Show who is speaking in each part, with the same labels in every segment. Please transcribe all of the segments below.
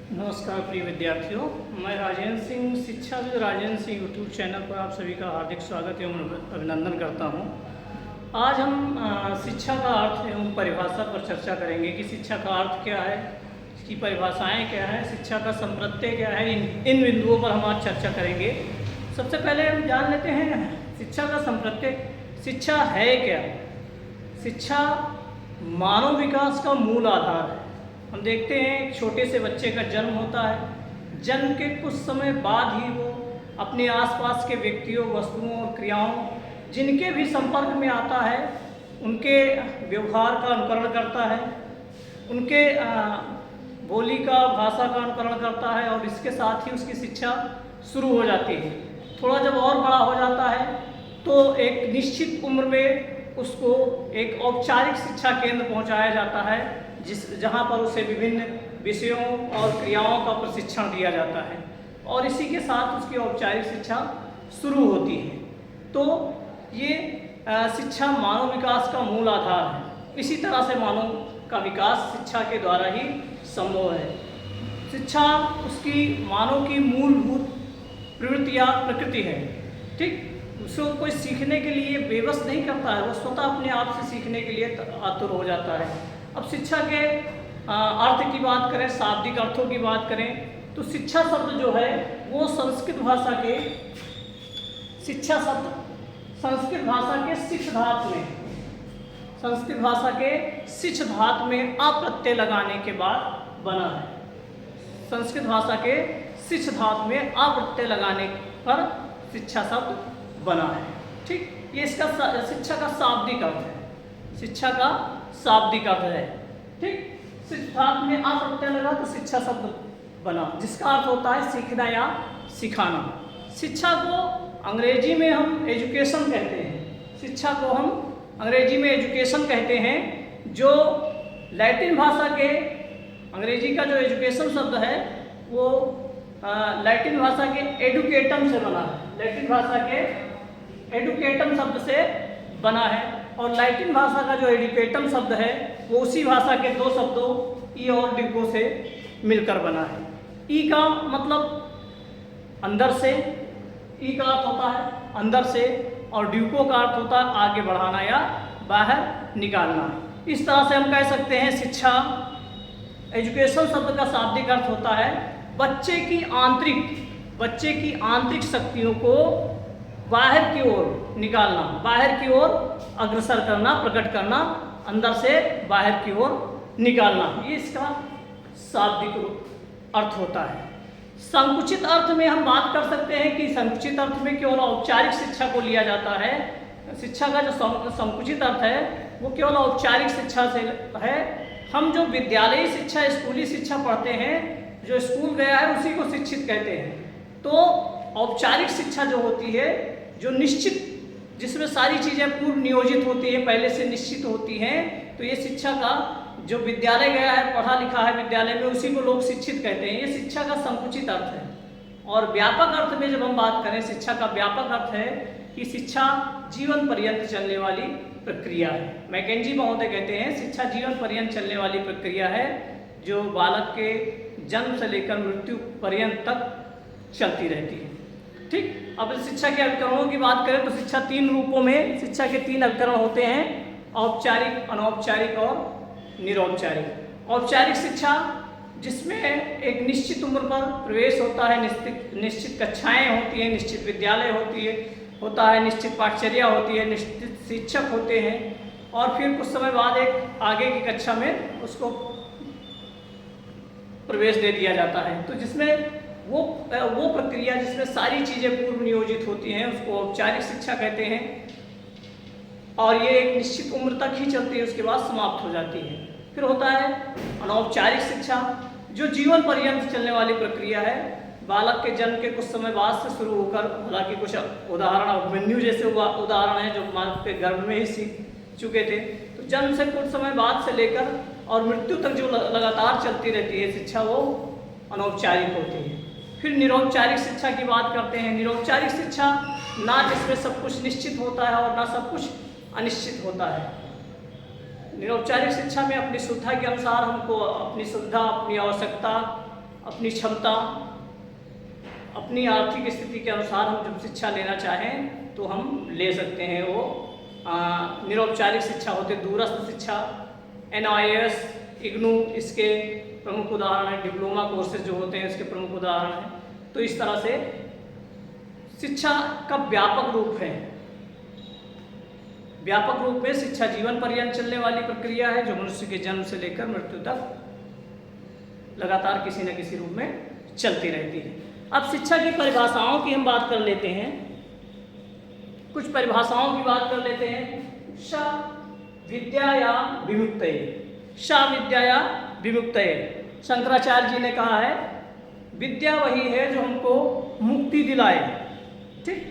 Speaker 1: नमस्कार प्रिय विद्यार्थियों, मैं राजेंद्र सिंह शिक्षा with Rajendra Singh YouTube channel पर आप सभी का हार्दिक स्वागत एवं अभिनंदन करता हूं। आज हम शिक्षा का अर्थ एवं परिभाषा पर चर्चा करेंगे कि शिक्षा का अर्थ क्या है, इसकी परिभाषाएं क्या है, शिक्षा का संप्रत्यय क्या है। इन बिंदुओं पर हम आज चर्चा करेंगे। सबसे पहले हम जान लेते हैं शिक्षा का संप्रत्यय। शिक्षा है क्या? शिक्षा मानव विकास का मूल आधार है। हम देखते हैं एक छोटे से बच्चे का जन्म होता है। जन्म के कुछ समय बाद ही वो अपने आसपास के व्यक्तियों, वस्तुओं और क्रियाओं जिनके भी संपर्क में आता है उनके व्यवहार का अनुकरण करता है, उनके बोली का, भाषा का अनुकरण करता है और इसके साथ ही उसकी शिक्षा शुरू हो जाती है। थोड़ा जब और बड़ा हो जाता है तो एक निश्चित उम्र में उसको एक औपचारिक शिक्षा केंद्र पहुंचाया जाता है जहाँ पर उसे विभिन्न विषयों और क्रियाओं का प्रशिक्षण दिया जाता है और इसी के साथ उसकी औपचारिक शिक्षा शुरू होती है। तो ये शिक्षा मानव विकास का मूल आधार है। इसी तरह से मानव का विकास शिक्षा के द्वारा ही संभव है। शिक्षा उसकी मानव की मूलभूत प्रवृत्ति या प्रकृति है। ठीक, उसको कोई सीखने के लिए बेबस नहीं करता है, वो स्वतः अपने आप से सीखने के लिए आतुर हो जाता है। अब शिक्षा के अर्थ की बात करें, शाब्दिक अर्थों की बात करें तो शिक्षा शब्द जो है वो संस्कृत भाषा के शिक्षा शब्द संस्कृत भाषा के शिक्ष धातु में संस्कृत भाषा के शिक्ष धातु में अ प्रत्यय लगाने के बाद बना है। संस्कृत भाषा के शिक्ष धातु में अ प्रत्यय लगाने पर शिक्षा शब्द बना है। ठीक, ये इसका शिक्षा का शाब्दिक अर्थ है। शिक्षा का शाब्दिक अर्थ है। ठीक, शिक्षार्थ में आ प्रत्यय लगा तो शिक्षा शब्द बना, जिसका अर्थ होता है सीखना या सिखाना। शिक्षा को अंग्रेजी में हम एजुकेशन कहते हैं। शिक्षा को हम अंग्रेजी में एजुकेशन कहते हैं, जो लैटिन भाषा के अंग्रेजी का जो एजुकेशन शब्द है वो लैटिन भाषा के एडुकेटम से बना है। लैटिन भाषा के एडुकेटम शब्द से बना है और लैटिन भाषा का जो एडुकेटम शब्द है वो उसी भाषा के दो शब्दों ई और डिगो से मिलकर बना है। ई का मतलब अंदर से, ई का अर्थ होता है अंदर से और ड्यूको का अर्थ होता है आगे बढ़ाना या बाहर निकालना। इस तरह से हम कह सकते हैं शिक्षा, एजुकेशन शब्द का शाब्दिक अर्थ होता है बच्चे की आंतरिक शक्तियों को बाहर की ओर निकालना, बाहर की ओर अग्रसर करना, प्रकट करना, अंदर से बाहर की ओर निकालना। ये इसका शाब्दिक अर्थ होता है। संकुचित अर्थ में हम बात कर सकते हैं कि संकुचित अर्थ में केवल औपचारिक शिक्षा को लिया जाता है। शिक्षा का जो संकुचित अर्थ है वो केवल औपचारिक शिक्षा से है। हम जो विद्यालयी शिक्षा, स्कूली शिक्षा पढ़ते हैं, जो स्कूल गया है उसी को शिक्षित कहते हैं। तो औपचारिक शिक्षा जो होती है, जो निश्चित, जिसमें सारी चीज़ें पूर्व नियोजित होती हैं, पहले से निश्चित होती हैं, तो ये शिक्षा का जो विद्यालय गया है, पढ़ा लिखा है विद्यालय में, उसी को लोग शिक्षित कहते हैं। ये शिक्षा का संकुचित अर्थ है। और व्यापक अर्थ में जब हम बात करें, शिक्षा का व्यापक अर्थ है कि शिक्षा जीवन पर्यंत चलने वाली प्रक्रिया है। मैकेंजी महोदय कहते हैं शिक्षा जीवन पर्यंत चलने वाली प्रक्रिया है, जो बालक के जन्म से लेकर मृत्यु पर्यंत तक चलती रहती है। ठीक, अब शिक्षा के अभिकरणों की बात करें तो शिक्षा तीन रूपों में, शिक्षा के तीन अभिकरण होते हैं: औपचारिक, अनौपचारिक और निरौपचारिक। औपचारिक शिक्षा जिसमें एक निश्चित उम्र पर प्रवेश होता है, निश्चित कक्षाएं होती हैं, निश्चित विद्यालय होता है, निश्चित पाठचर्या होती है, निश्चित शिक्षक होते हैं और फिर कुछ समय बाद एक आगे की कक्षा में उसको प्रवेश दे दिया जाता है। तो जिसमें वो प्रक्रिया जिसमें सारी चीज़ें पूर्व नियोजित होती हैं उसको औपचारिक शिक्षा कहते हैं और ये एक निश्चित उम्र तक ही चलती है, उसके बाद समाप्त हो जाती है। फिर होता है अनौपचारिक शिक्षा, जो जीवन पर्यंत चलने वाली प्रक्रिया है। बालक के जन्म के कुछ समय बाद से शुरू होकर, हालांकि कुछ उदाहरण अभिमन्यु जैसे उदाहरण हैं जो माँ के गर्भ में ही सीख चुके थे, तो जन्म से कुछ समय बाद से लेकर और मृत्यु तक जो लगातार चलती रहती है शिक्षा, वो अनौपचारिक होती है। फिर निरौपचारिक शिक्षा की बात करते हैं। निरौपचारिक शिक्षा ना जिसमें सब कुछ निश्चित होता है और ना सब कुछ अनिश्चित होता है। निरौपचारिक शिक्षा में अपनी सुविधा के अनुसार हमको अपनी सुविधा, अपनी आवश्यकता, अपनी क्षमता, अपनी आर्थिक स्थिति के अनुसार हम जब शिक्षा लेना चाहें तो हम ले सकते हैं। वो निरौपचारिक शिक्षा होते, दूरस्थ शिक्षा, NIS, IGNOU इसके प्रमुख उदाहरण हैं, डिप्लोमा कोर्सेज जो होते हैं इसके प्रमुख उदाहरण हैं। तो इस तरह से शिक्षा का व्यापक रूप है। व्यापक रूप में शिक्षा जीवन पर्यंत चलने वाली प्रक्रिया है जो मनुष्य के जन्म से लेकर मृत्यु तक लगातार किसी न किसी रूप में चलती रहती है। अब शिक्षा की परिभाषाओं की हम बात कर लेते हैं, कुछ परिभाषाओं की बात कर लेते हैं। श विद्या या विमुक्तये, श विद्या या विमुक्तये। शंकराचार्य जी ने कहा है विद्या वही है जो हमको मुक्ति दिलाए। ठीक,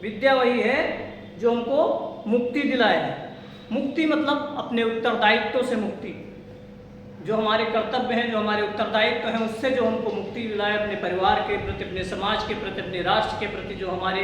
Speaker 1: विद्या वही है जो हमको मुक्ति दिलाए। मुक्ति मतलब अपने उत्तरदायित्व से मुक्ति, जो हमारे कर्तव्य हैं, जो हमारे उत्तरदायित्व हैं, उससे जो हमको मुक्ति दिलाए, अपने परिवार के प्रति, अपने समाज के प्रति, अपने राष्ट्र के प्रति जो हमारे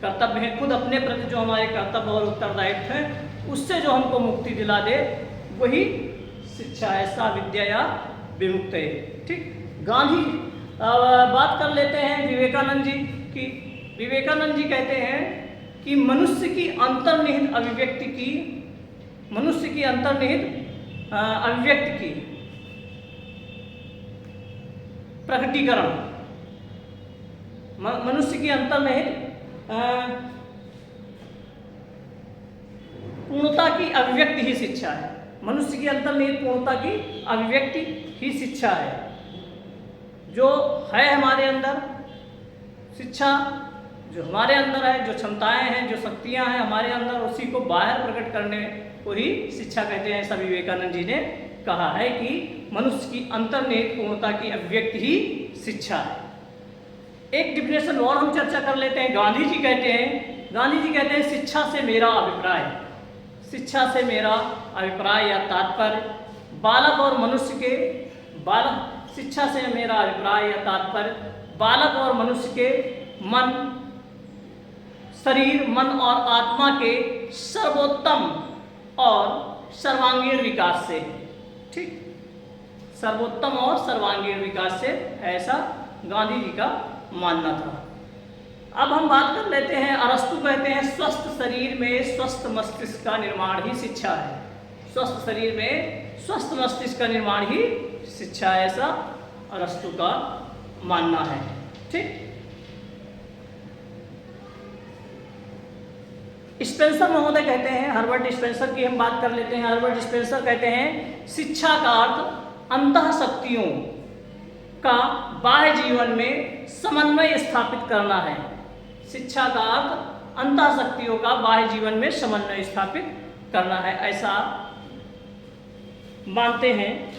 Speaker 1: कर्तव्य हैं, खुद अपने प्रति जो हमारे कर्तव्य और उत्तरदायित्व हैं, उससे जो हमको मुक्ति दिला दे वही शिक्षा है। सा विद्या या विमुक्तये। ठीक, गांधी बात कर लेते हैं विवेकानंद जी की। विवेकानंद जी कहते हैं कि मनुष्य की अंतर्निहित अभिव्यक्ति की, मनुष्य की अंतर्निहित अभिव्यक्ति की प्रकटीकरण, मनुष्य की अंतर्निहित पूर्णता की अभिव्यक्ति ही शिक्षा है। मनुष्य की अंतर्निहित पूर्णता की अभिव्यक्ति ही शिक्षा है। जो है हमारे अंदर, शिक्षा जो हमारे अंदर है, जो क्षमताएं हैं, जो शक्तियां हैं हमारे अंदर, उसी को बाहर प्रकट करने को ही शिक्षा कहते हैं। ऐसा विवेकानंद जी ने कहा है कि मनुष्य की अंतर्निहित पूर्णता की अभिव्यक्ति ही शिक्षा है। एक डिफिनेशन और हम चर्चा कर लेते हैं। गांधी जी कहते हैं शिक्षा से मेरा अभिप्राय, शिक्षा से मेरा अभिप्राय या तात्पर्य बालक और मनुष्य के शिक्षा से मेरा अभिप्राय या तात्पर्य बालक और मनुष्य के मन, शरीर, मन और आत्मा के सर्वोत्तम और सर्वांगीण विकास से। ठीक, सर्वोत्तम और सर्वांगीण विकास से, ऐसा गांधी जी का मानना था। अब हम बात कर लेते हैं, अरस्तु कहते हैं स्वस्थ शरीर में स्वस्थ मस्तिष्क का निर्माण ही शिक्षा है। स्वस्थ शरीर में स्वस्थ मस्तिष्क का निर्माण ही शिक्षा है, ऐसा अरस्तु का मानना है। ठीक, स्पेंसर महोदय कहते हैं, हर्बर्ट स्पेंसर की हम बात कर लेते हैं। हर्बर्ट स्पेंसर कहते हैं शिक्षा का अर्थ अंतः शक्तियों का बाह्य जीवन में समन्वय स्थापित करना है। शिक्षा का अर्थ अंतः शक्तियों का बाह्य जीवन में समन्वय स्थापित करना है, ऐसा मानते हैं।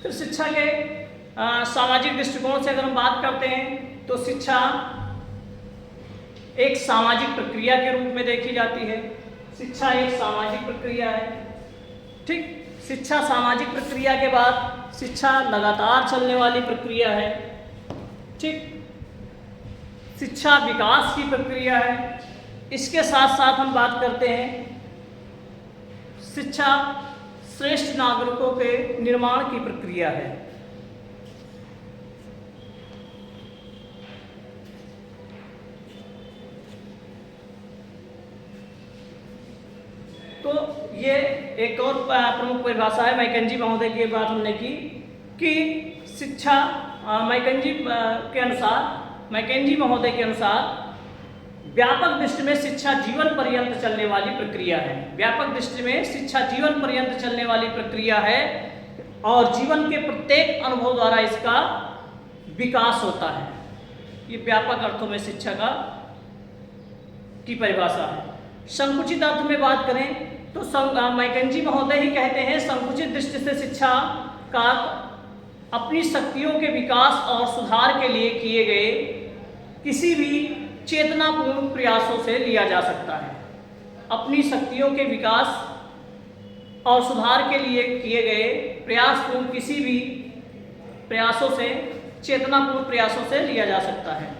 Speaker 1: फिर शिक्षा के सामाजिक दृष्टिकोण से अगर हम बात करते हैं तो शिक्षा एक सामाजिक प्रक्रिया के रूप में देखी जाती है। शिक्षा एक सामाजिक प्रक्रिया है। ठीक, शिक्षा सामाजिक प्रक्रिया के बाद शिक्षा लगातार चलने वाली प्रक्रिया है। ठीक, शिक्षा विकास की प्रक्रिया है। इसके साथ साथ हम बात करते हैं शिक्षा श्रेष्ठ नागरिकों के निर्माण की प्रक्रिया है। तो ये एक और प्रमुख परिभाषा है। मैकेंजी महोदय की बात हमने की कि शिक्षा मैकेंजी महोदय के अनुसार व्यापक दृष्टि में शिक्षा जीवन पर्यंत चलने वाली प्रक्रिया है। व्यापक दृष्टि में शिक्षा जीवन पर्यंत चलने वाली प्रक्रिया है और जीवन के प्रत्येक अनुभव द्वारा इसका विकास होता है। ये व्यापक अर्थों में शिक्षा की परिभाषा है। संकुचित अर्थ में बात करें तो मैकेंजी महोदय ही कहते हैं संकुचित दृष्टि से शिक्षा का अपनी शक्तियों के विकास और सुधार के लिए किए गए किसी भी चेतनापूर्ण प्रयासों से लिया जा सकता है। अपनी शक्तियों के विकास और सुधार के लिए किए गए प्रयासपूर्ण किसी भी प्रयासों से, चेतनापूर्ण प्रयासों से लिया जा सकता है।